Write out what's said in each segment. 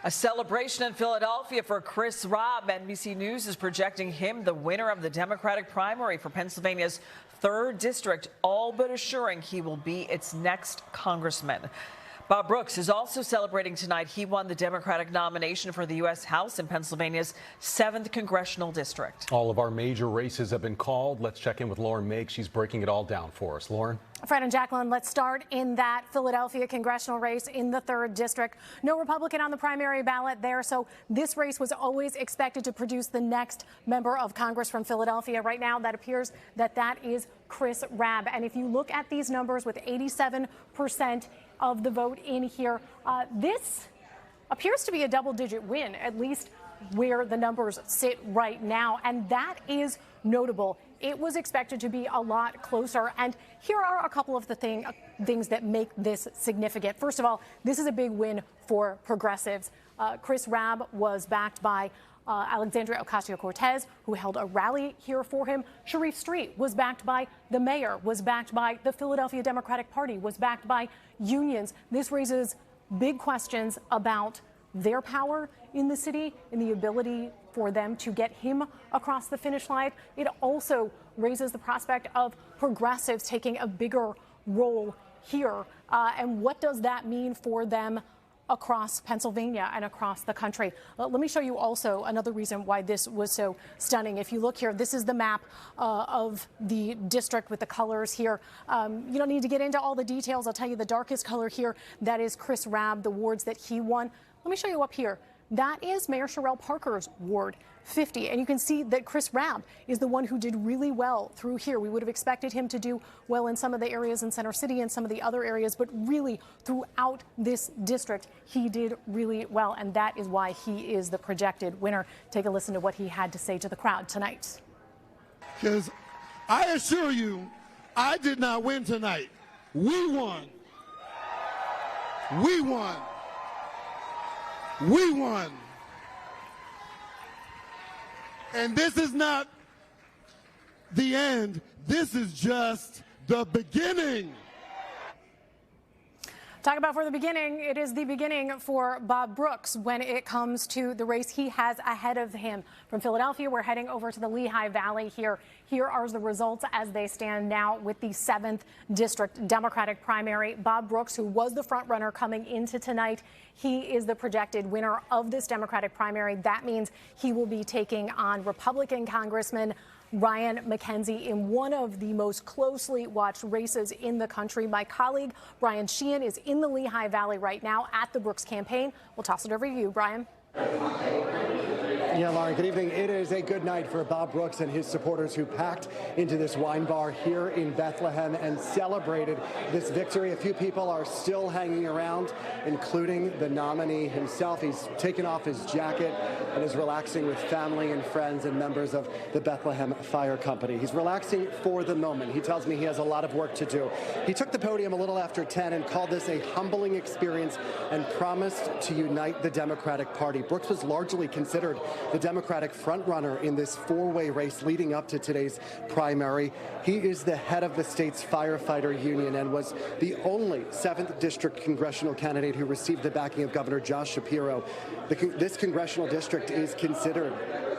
A celebration in Philadelphia for Chris Rabb. NBC News is projecting him the winner of the Democratic primary for Pennsylvania's 3rd district, all but assuring he will be its next congressman. Bob Brooks is also celebrating tonight. He won the Democratic nomination for the U.S. House in Pennsylvania's 7th congressional district. All of our major races have been called. Let's check in with Lauren Mayk. She's breaking it all down for us. Lauren? Fred and Jacqueline, let's start in that Philadelphia congressional race in the 3rd district. No Republican on the primary ballot there, so this race was always expected to produce the next member of Congress from Philadelphia. Right now, that appears that is Chris Rabb. And if you look at these numbers with 87% of the vote in here, this appears to be a double-digit win, at least where the numbers sit right now, and that is notable. It was expected to be a lot closer, and here are a couple of the things that make this significant. First of all, this is a big win for progressives. Chris Rabb was backed by Alexandria Ocasio-Cortez, who held a rally here for him. Sharif Street was backed by the mayor, was backed by the Philadelphia Democratic Party, was backed by unions. This raises big questions about their power in the city and the ability for them to get him across the finish line. It also raises the prospect of progressives taking a bigger role here. And what does that mean for them across Pennsylvania and across the country? Let me show you also another reason why this was so stunning. If you look here, this is the map of the district with the colors here. You don't need to get into all the details. I'll tell you the darkest color here, that is Chris Rabb, the wards that he won. Let me show you up here. That is Mayor Sherrell Parker's ward 50. And you can see that Chris Rabb is the one who did really well through here. We would have expected him to do well in some of the areas in Center City and some of the other areas, but really throughout this district, he did really well. And that is why he is the projected winner. Take a listen to what he had to say to the crowd tonight. Because I assure you, I did not win tonight. We won. We won. We won. And this is not the end. This is just the beginning. Talk about for the beginning. It is the beginning for Bob Brooks when it comes to the race he has ahead of him. From Philadelphia, we're heading over to the Lehigh Valley here. Here are the results as they stand now with the 7th District Democratic primary. Bob Brooks, who was the front runner coming into tonight, he is the projected winner of this Democratic primary. That means he will be taking on Republican Congressman Ryan McKenzie in one of the most closely watched races in the country. My colleague Brian Sheehan is in the Lehigh Valley right now at the Brooks campaign. We'll toss it over to you, Brian. Yeah, Lauren, good evening. It is a good night for Bob Brooks and his supporters who packed into this wine bar here in Bethlehem and celebrated this victory. A few people are still hanging around, including the nominee himself. He's taken off his jacket and is relaxing with family and friends and members of the Bethlehem Fire Company. He's relaxing for the moment. He tells me he has a lot of work to do. He took the podium a little after 10 and called this a humbling experience and promised to unite the Democratic Party. Brooks was largely considered the Democratic frontrunner in this four-way race leading up to today's primary. He is the head of the state's firefighter union and was the only 7th District congressional candidate who received the backing of Governor Josh Shapiro. This congressional district is considered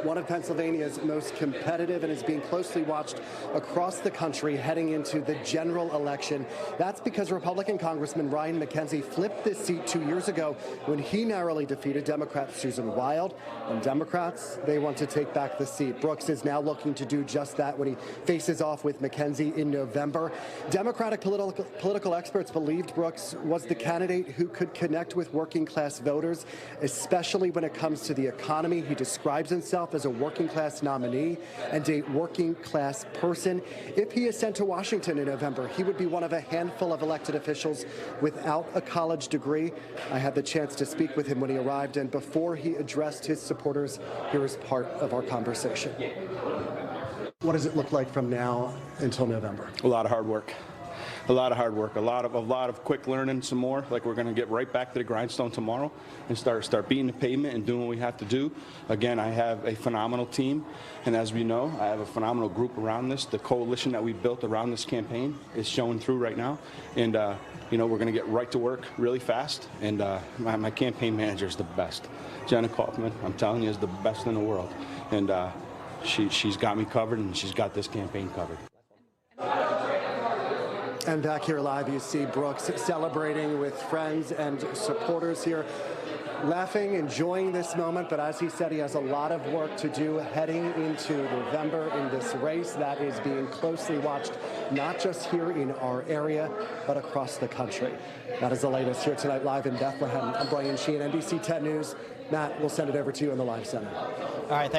one of Pennsylvania's most competitive and is being closely watched across the country heading into the general election. That's because Republican Congressman Ryan McKenzie flipped this seat 2 years ago when he narrowly defeated Democrat Susan Wild. And Democrats, they want to take back the seat. Brooks is now looking to do just that when he faces off with McKenzie in November. Democratic political experts believed Brooks was the candidate who could connect with working-class voters, especially when it comes to the economy. He describes himself as a working-class nominee and a working-class person. If he is sent to Washington in November, he would be one of a handful of elected officials without a college degree. I had the chance to speak with him when he arrived, and before he addressed his supporters, here is part of our conversation. What does it look like from now until November? A lot of hard work. a lot of hard work, a lot of quick learning some more. Like, we're going to get right back to the grindstone tomorrow and start beating the pavement and doing what we have to do. Again, I have a phenomenal team, and as we know, I have a phenomenal group around this. The coalition that we built around this campaign is showing through right now, and you know, we're going to get right to work really fast. And my campaign manager is the best. Jenna Kaufman, I'm telling you, is the best in the world, and she's got me covered, and she's got this campaign covered. And back here live, you see Brooks celebrating with friends and supporters here, laughing, enjoying this moment. But as he said, he has a lot of work to do heading into November in this race that is being closely watched, not just here in our area, but across the country. That is the latest here tonight live in Bethlehem. I'm Brian Sheehan, NBC 10 News. Matt, we'll send it over to you in the Live Center. All right, thanks.